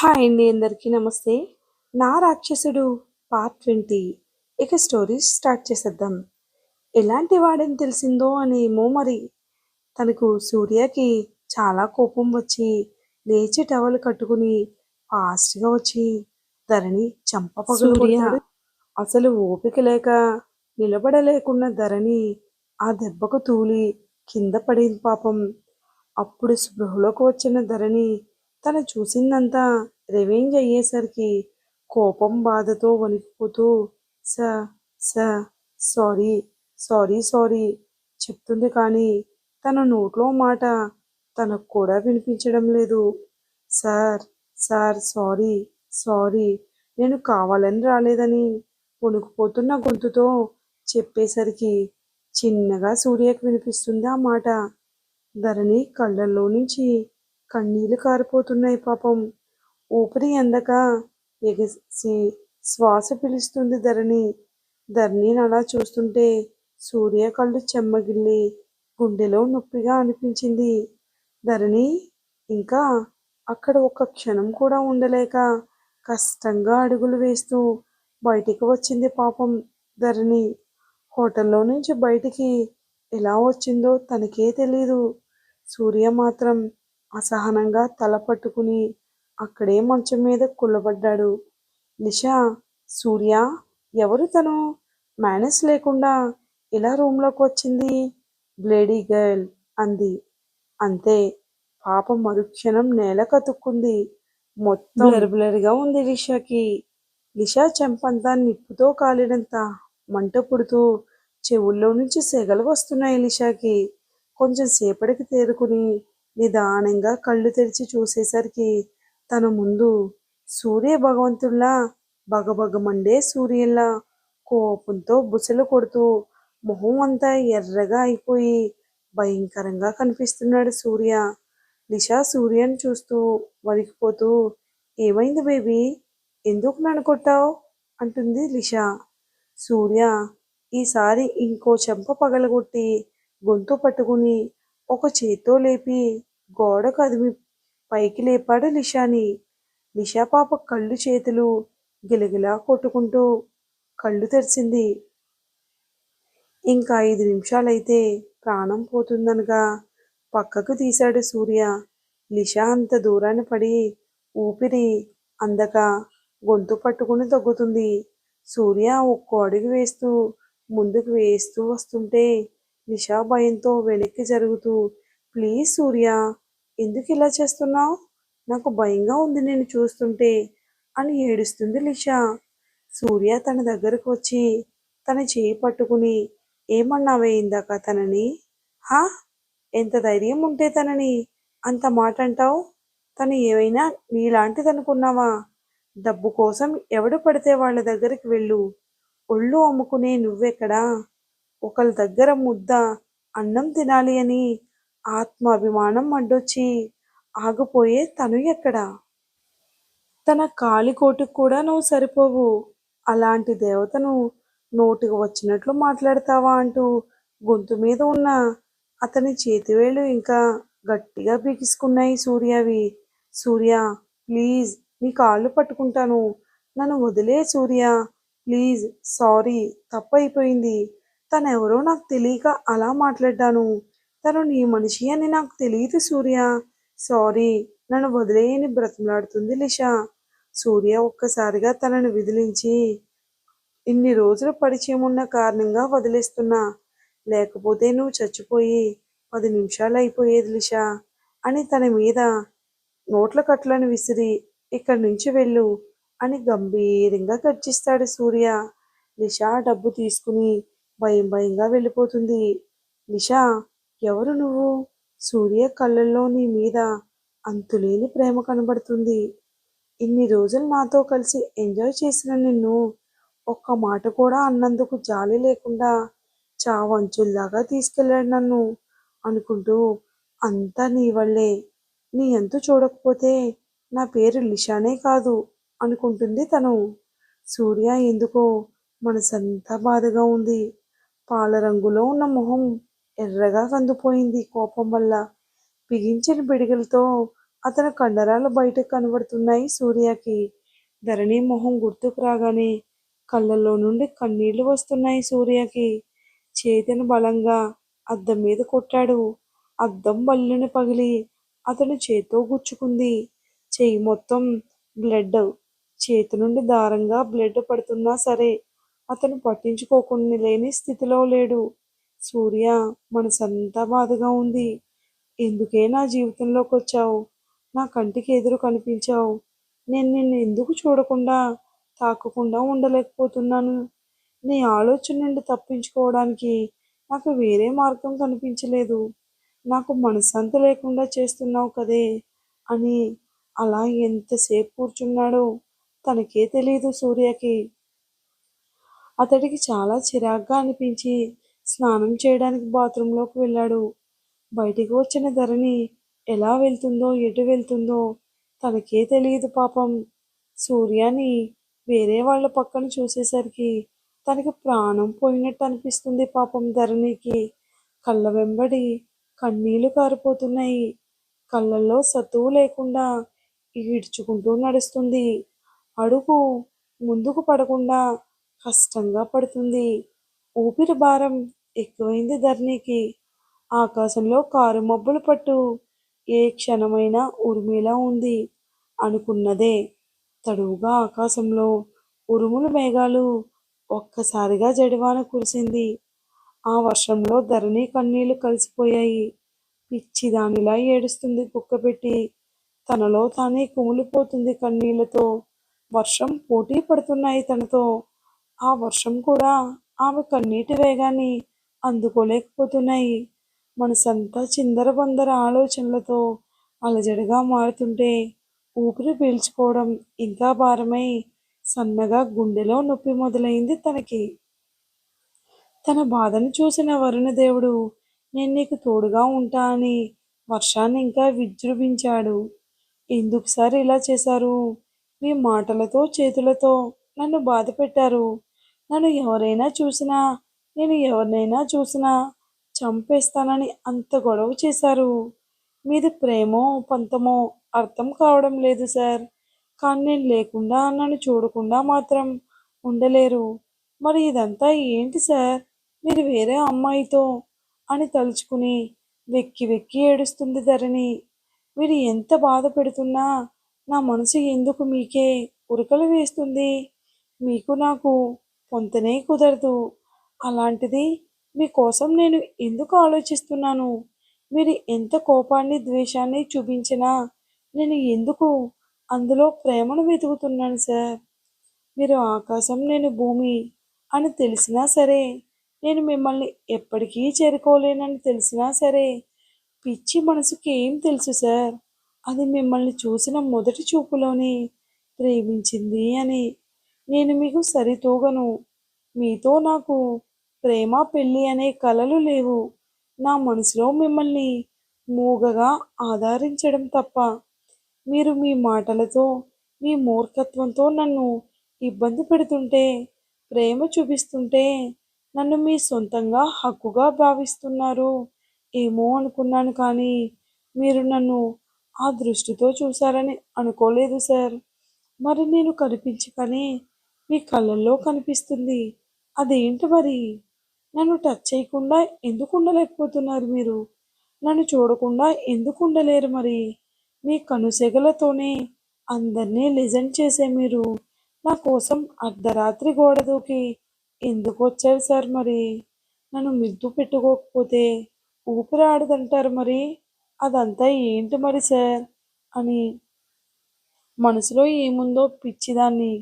Hi అండి, అందరికీ నమస్తే. నా రాక్షసుడు పార్ట్ 20. ఇక స్టోరీ స్టార్ట్ చేసేద్దాం. ఎలాంటి వాడని తెలిసిందో అనేమో మరి. తనకు సూర్యకి చాలా కోపం వచ్చి లేచి టవల్ కట్టుకుని ఫాస్ట్గా వచ్చి ధరణి చెంప పగలగొడతాడు. అసలు ఓపిక లేక నిలబడలేకున్న ధరణి ఆ దెబ్బకు తూలి కింద పడింది పాపం. అప్పుడు స్పృహలోకి వచ్చిన ధరణి తను చూసిందంతా రివెంజ్ అయ్యేసరికి కోపం బాధతో వణికిపోతూ స స సారీ సారీ సారీ చెప్తుంది. కానీ తన నోట్లో మాట తనకు కూడా వినిపించడం లేదు. సార్ సార్ సారీ సారీ నేను కావాలని రాలేదని వణుకుపోతున్న గొంతుతో చెప్పేసరికి చిన్నగా సూర్యకి వినిపిస్తుంది ఆ మాట. ధరణి కళ్ళల్లో నుంచి కన్నీళ్లు కారిపోతున్నాయి పాపం. ఊపిరి అందక ఎగసి శ్వాస పిలుస్తుంది ధరణి. ధరణిని అలా చూస్తుంటే సూర్య కళ్ళు చెమ్మగిల్లి గుండెలో నొప్పిగా అనిపించింది. ధరణి ఇంకా అక్కడ ఒక్క క్షణం కూడా ఉండలేక కష్టంగా అడుగులు వేస్తూ బయటికి వచ్చింది పాపం ధరణి. హోటల్లో నుంచి బయటికి ఎలా వచ్చిందో తనకే తెలీదు. సూర్య మాత్రం అసహనంగా తల పట్టుకుని అక్కడే మంచం మీద కుల్లబడ్డాడు. నిషా, సూర్య ఎవరు తను? మేనస్ లేకుండా ఇలా రూమ్లోకి వచ్చింది? బ్లేడీ గర్ల్ అంది. అంతే. పాప మరుక్షణం నేల కతుక్కుంది. మొత్తం బ్లర్గా ఉంది లిషాకి. లిషా చెంపంతా నిప్పుతో కాలినంత మంట పుడుతూ చెవుల్లో నుంచి సెగలు వస్తున్నాయి లిషాకి. కొంచెం సేపటికి తేరుకుని నిదానంగా కళ్ళు తెరిచి చూసేసరికి తన ముందు సూర్య భగవంతుల్లా బగబగమండే సూర్యుల్లా కోపంతో బుసలు కొడుతూ మొహం అంతా ఎర్రగా అయిపోయి భయంకరంగా కనిపిస్తున్నాడు సూర్య. లిషా సూర్యని చూస్తూ వణికిపోతూ ఏమైంది బేబీ, ఎందుకు నన్ను కొట్టావు అంటుంది లిషా. సూర్య ఈసారి ఇంకో చెంప పగలగొట్టి గొంతు పట్టుకుని ఒక చేత్తో లేపి గోడ కదిమి పైకి లేపాడు లిషాని. లిషా పాప కళ్ళు చేతులు గిలగిలా కొట్టుకుంటూ కళ్ళు తెరిచింది. ఇంకా 5 నిమిషాలైతే ప్రాణం పోతుందనగా పక్కకు తీశాడు సూర్య. లిషా అంత దూరాన పడి ఊపిరి అందక గొంతు పట్టుకుని తగ్గుతుంది. సూర్య ఒక్కో అడుగు వేస్తూ ముందుకు వేస్తూ వస్తుంటే లిషా భయంతో వెనక్కి జరుగుతూ ప్లీజ్ సూర్య, ఎందుకు ఇలా చేస్తున్నావు? నాకు భయంగా ఉంది నేను చూస్తుంటే అని ఏడుస్తుంది లిషా. సూర్య తన దగ్గరకు వచ్చి తన చేయి పట్టుకుని ఏమన్నావే ఇందాక తనని? హా, ఎంత ధైర్యం ఉంటే తనని అంత మాట అంటావు? తను ఏమైనా నీలాంటిదనుకున్నావా? డబ్బు కోసం ఎవడు పడితే వాళ్ళ దగ్గరికి వెళ్ళు. ఒళ్ళు అమ్ముకునే నువ్వెక్కడా? ఒకళ్ళ దగ్గర ముద్ద అన్నం తినాలి అని ఆత్మాభిమానం అడ్డొచ్చి ఆగిపోయే తను ఎక్కడా? తన కాలికోటుకు కూడా నువ్వు సరిపోవు. అలాంటి దేవతను నోటికి వచ్చినట్లు మాట్లాడతావా అంటూ గొంతు మీద ఉన్న అతని చేతివేళ్ళు ఇంకా గట్టిగా బిగుసుకున్నాయి సూర్యవి. సూర్య ప్లీజ్, నీ కాళ్ళు పట్టుకుంటాను, నన్ను వదిలే సూర్య ప్లీజ్. సారీ, తప్పైపోయింది. తనెవరో నాకు తెలియక అలా మాట్లాడ్డాను. తను నీ మనిషి అని నాకు తెలియదు సూర్య. సారీ, నన్ను వదిలేయని బ్రతిమలాడుతుంది లిషా. సూర్య ఒక్కసారిగా తనను విదిలించి ఇన్ని రోజులు పరిచయం ఉన్న కారణంగా వదిలేస్తున్నా, లేకపోతే నువ్వు చచ్చిపోయి 10 నిమిషాలు అయిపోయేది లిషా అని తన మీద నోట్ల కట్లను విసిరి ఇక్కడి నుంచి వెళ్ళు అని గంభీరంగా గర్జిస్తాడు సూర్య. లిషా డబ్బు తీసుకుని భయం భయంగా వెళ్ళిపోతుంది. లిషా, ఎవరు నువ్వు? సూర్య కళ్ళల్లో నీ మీద అంతులేని ప్రేమ కనబడుతుంది. ఇన్ని రోజులు నాతో కలిసి ఎంజాయ్ చేసిన నిన్ను ఒక్క మాట కూడా అన్నందుకు జాలి లేకుండా చావంచుల్లాగా తీసుకెళ్ళాడు నన్ను అనుకుంటూ అంతా నీ వల్లే. నీ అంతు చూడకపోతే నా పేరు లిషానే కాదు అనుకుంటుంది తను. సూర్య ఎందుకో మనసంతా బాధగా ఉంది. పాల రంగులో ఉన్న మొహం ఎర్రగా కందిపోయింది కోపం వల్ల. బిగించిన పిడికిలతో అతని కండరాలు బయటకు కనబడుతున్నాయి సూర్యకి. ధరణి మొహం గుర్తుకు రాగానే కళ్ళల్లో నుండి కన్నీళ్లు వస్తున్నాయి సూర్యకి. చేతిని బలంగా అద్దం మీద కొట్టాడు. అద్దం బల్లున పగిలి అతని చేత్తో గుచ్చుకుంది. చెయ్యి మొత్తం బ్లడ్. చేతి నుండి దారంగా బ్లడ్ పడుతున్నా సరే అతను పట్టించుకోకుండా లేని స్థితిలో లేడు. సూర్య మనసంతా బాధగా ఉంది. ఎందుకే నా జీవితంలోకొచ్చావు? నా కంటికి ఎదురు కనిపించావు. నేను నిన్ను ఎందుకు చూడకుండా, తాకకుండా ఉండలేకపోతున్నాను? నీ ఆలోచన నుండి తప్పించుకోవడానికి నాకు వేరే మార్గం కనిపించలేదు. నాకు మనశ్శాంతి లేకుండా చేస్తున్నావు కదే అని అలా ఎంతసేపు కూర్చున్నాడో తనకే తెలీదు సూర్యకి. అతడికి చాలా చిరాగ్గా అనిపించి స్నానం చేయడానికి బాత్రూంలోకి వెళ్ళాడు. బయటికి వచ్చిన ధరణి ఎలా వెళ్తుందో ఎటు వెళ్తుందో తనకే తెలియదు పాపం. సూర్యాని వేరే వాళ్ళ పక్కన చూసేసరికి తనకి ప్రాణం పోయినట్టు అనిపిస్తుంది పాపం ధరణికి. కళ్ళ వెంబడి కన్నీళ్లు కారిపోతున్నాయి. కళ్ళల్లో సత్తువు లేకుండా ఈడ్చుకుంటూ నడుస్తుంది. అడుగు ముందుకు పడకుండా కష్టంగా పడుతుంది. ఊపిరి భారం ఎక్కువైంది ధరణికి. ఆకాశంలో కారు మబ్బుల పట్టు ఏ క్షణమైనా ఉరిమేలా ఉంది. అనుకున్నదే. తడువుగా ఆకాశంలో ఉరుముల మేఘాలు. ఒక్కసారిగా జడివాన కురిసింది. ఆ వర్షంలో ధరణి కన్నీళ్లు కలిసిపోయాయి. పిచ్చిదానిలా ఏడుస్తుంది కుక్కపెట్టి. తనలో తానే కుమిలిపోతుంది కన్నీళ్లతో. వర్షం పోటీ పడుతున్నాయి తనతో. ఆ వర్షం కూడా ఆమె కన్నీటి వేగాన్ని అందుకోలేకపోతున్నాయి. మనసంతా చిందరబందర ఆలోచనలతో అలజడిగా మారుతుంటే ఊపిరి పీల్చుకోవడం ఇంకా భారమై సన్నగా గుండెలో నొప్పి మొదలైంది తనకి. తన బాధను చూసిన వరుణదేవుడు నేను నీకు తోడుగా ఉంటా అని వర్షాన్ని ఇంకా విజృంభించాడు. ఎందుకు సార్ ఇలా చేశారు? మీ మాటలతో చేతులతో నన్ను బాధ పెట్టారు. నన్ను ఎవరైనా చూసినా నేను ఎవరినైనా చూసినా చంపేస్తానని అంత గొడవ చేశారు. మీది ప్రేమో పంతమో అర్థం కావడం లేదు సార్. కానీ నేను లేకుండా నన్ను చూడకుండా మాత్రం ఉండలేరు. మరి ఇదంతా ఏంటి సార్? మీరు వేరే అమ్మాయితో అని తలుచుకుని వెక్కి వెక్కి ఏడుస్తుంది ధరణి. మీరు ఎంత బాధ పెడుతున్నా నా మనసు ఎందుకు మీకే ఉరకలు వేస్తుంది? మీకు నాకు పొంతనే కుదరదు. అలాంటిది మీకోసం నేను ఎందుకు ఆలోచిస్తున్నాను? మీరు ఎంత కోపాన్ని ద్వేషాన్ని చూపించినా నేను ఎందుకు అందులో ప్రేమను వెతుకుతున్నాను సార్. మీరు ఆకాశం నేను భూమి అని తెలిసినా సరే, నేను మిమ్మల్ని ఎప్పటికీ చేరుకోలేనని తెలిసినా సరే, పిచ్చి మనసుకి ఏం తెలుసు సార్? అది మిమ్మల్ని చూసిన మొదటి చూపులోనే ప్రేమించింది అని. నేను మీకు సరితూగను. మీతో నాకు ప్రేమ పెళ్ళి అనే కలలు లేవు. నా మనసులో మిమ్మల్ని మూగగా ఆదరించడం తప్ప. మీరు మీ మాటలతో మీ మూర్ఖత్వంతో నన్ను ఇబ్బంది పెడుతుంటే, ప్రేమ చూపిస్తుంటే నన్ను మీ సొంతంగా హక్కుగా భావిస్తున్నారు ఏమో అనుకున్నాను. కానీ మీరు నన్ను ఆ దృష్టితో చూశారని అనుకోలేదు సార్. మరి నేను కనిపించకనే మీ కళ్ళల్లో కనిపిస్తుంది. అదేంటి మరి? నన్ను టచ్ చేయకుండా ఎందుకు ఉండలేకపోతున్నారు మీరు? నన్ను చూడకుండా ఎందుకు ఉండలేరు మరి? మీ కనుసెగలతోనే అందరినీ లిజన్ చేసే మీరు నా కోసం అర్ధరాత్రి గోడ దూకి ఎందుకు వచ్చారు సార్ మరి? నన్ను మిద్దు పెట్టుకోకపోతే ఊపిరి ఆడదంటారు మరి? అదంతా ఏంటి మరి సార్? అని మనసులో ఏముందో పిచ్చిదాన్ని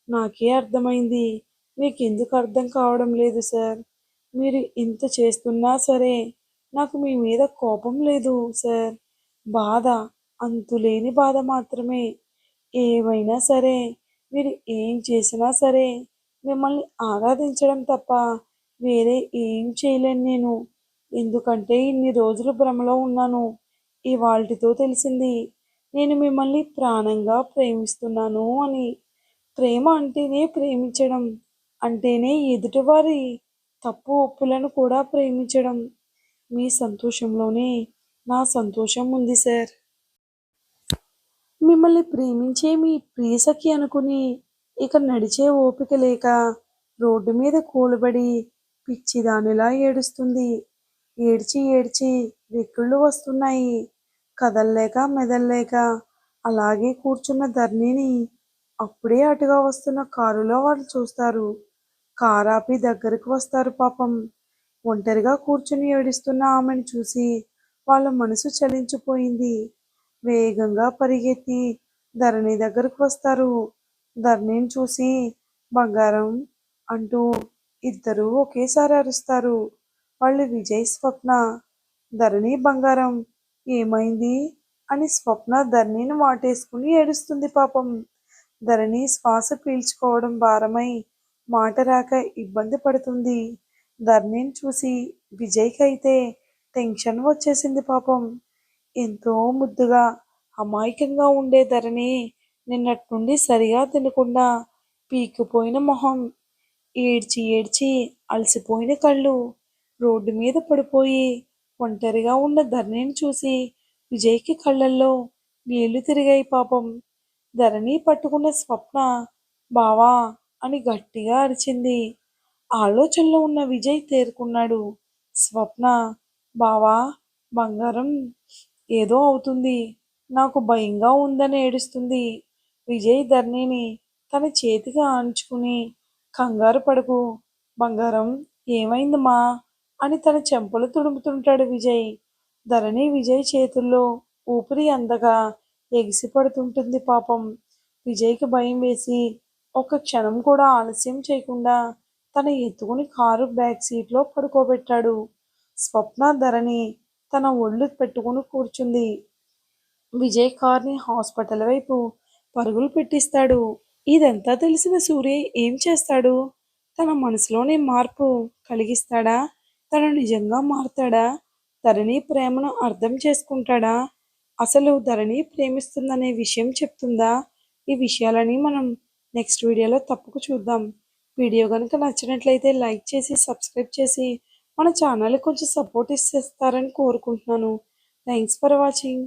నాకే అర్థమైంది. మీకెందుకు అర్థం కావడం లేదు సార్? మీరు ఇంత చేస్తున్నా సరే నాకు మీ మీద కోపం లేదు సార్. బాధ, అంతులేని బాధ మాత్రమే. ఏమైనా సరే, మీరు ఏం చేసినా సరే మిమ్మల్ని ఆరాధించడం తప్ప వేరే ఏం చేయలేను నేను. ఎందుకంటే ఇన్ని రోజులు భ్రమలో ఉన్నాను. ఇవాల్టితో తెలిసింది నేను మిమ్మల్ని ప్రాణంగా ప్రేమిస్తున్నాను అని. ప్రేమ అంటేనే ప్రేమించడం. అంటేనే ఎదుటివారి తప్పు ఒప్పులను కూడా ప్రేమించడం. మీ సంతోషంలోనే నా సంతోషం ఉంది సార్. మిమ్మల్ని ప్రేమించే మీ ప్రియసఖి అనుకుని ఇక నడిచే ఓపిక లేక రోడ్డు మీద కూలబడి పిచ్చిదానిలా ఏడుస్తుంది. ఏడ్చి ఏడ్చి వెక్కిళ్ళు వస్తున్నాయి. కదల్లేక మెదల్లేక అలాగే కూర్చున్న ధరణిని అప్పుడే అటుగా వస్తున్న కారులో వాళ్ళు చూస్తారు. కారాపి దగ్గరకు వస్తారు పాపం. ఒంటరిగా కూర్చుని ఏడుస్తున్న ఆమెను చూసి వాళ్ళ మనసు చలించిపోయింది. వేగంగా పరిగెత్తి ధరణి దగ్గరకు వస్తారు. ధరణిని చూసి బంగారం అంటూ ఇద్దరూ ఒకేసారి అరుస్తారు. వాళ్ళు విజయ్, స్వప్న. ధరణి బంగారం ఏమైంది అని స్వప్న ధరణిని వాటేసుకుని ఏడుస్తుంది పాపం. ధరణి శ్వాస పీల్చుకోవడం భారమై మాట రాక ఇబ్బంది పడుతుంది. ధరణిని చూసి విజయ్‌కైతే టెన్షన్ వచ్చేసింది పాపం. ఎంతో ముద్దుగా, అమాయకంగా ఉండే ధరణి నిన్నటి నుండి సరిగా తినకుండా పీక్కుపోయిన మొహం, ఏడ్చి ఏడ్చి అలసిపోయిన కళ్ళు, రోడ్డు మీద పడిపోయి ఒంటరిగా ఉన్న ధరణిని చూసి విజయ్‌కి కళ్ళల్లో నీళ్లు తిరిగాయి పాపం. ధరణి పట్టుకున్న స్వప్న బావా అని గట్టిగా అరిచింది. ఆలోచనలో ఉన్న విజయ్ తేరుకున్నాడు. స్వప్న బావా బంగారం ఏదో అవుతుంది. నాకు భయంగా ఉందని ఏడుస్తుంది. విజయ్ ధరణిని తన చేతికి ఆంచుకుని కంగారు పడకు బంగారం ఏమైందమ్మా అని తన చెంపలు తుడుముతుంటాడు విజయ్. ధరణి విజయ్ చేతుల్లో ఊపిరి అందగా ఎగిసిపడుతుంటుంది పాపం. విజయ్‌కి భయం వేసి ఒక్క క్షణం కూడా ఆలస్యం చేయకుండా తన ఎత్తుకుని కారు బ్యాక్ సీట్లో పడుకోబెట్టాడు. స్వప్న ధరణి తన ఒళ్ళు పెట్టుకుని కూర్చుంది. విజయ్ కార్‌ని హాస్పిటల్ వైపు పరుగులు పెట్టిస్తాడు. ఇదంతా తెలిసిన సూర్య ఏం చేస్తాడు? తన మనసులోనే మార్పు కలిగిస్తాడా? తను నిజంగా మారతాడా? ధరణి ప్రేమను అర్థం చేసుకుంటాడా? అసలు ధరణి ప్రేమిస్తుందనే విషయం చెప్తుందా? ఈ విషయాలని మనం నెక్స్ట్ వీడియోలో తప్పక చూద్దాం. వీడియో గనుక నచ్చినట్లయితే లైక్ చేసి, సబ్స్క్రైబ్ చేసి మన ఛానల్‌కి కొంచెం సపోర్ట్ ఇచ్చేస్తారని కోరుకుంటున్నాను. Thanks for watching.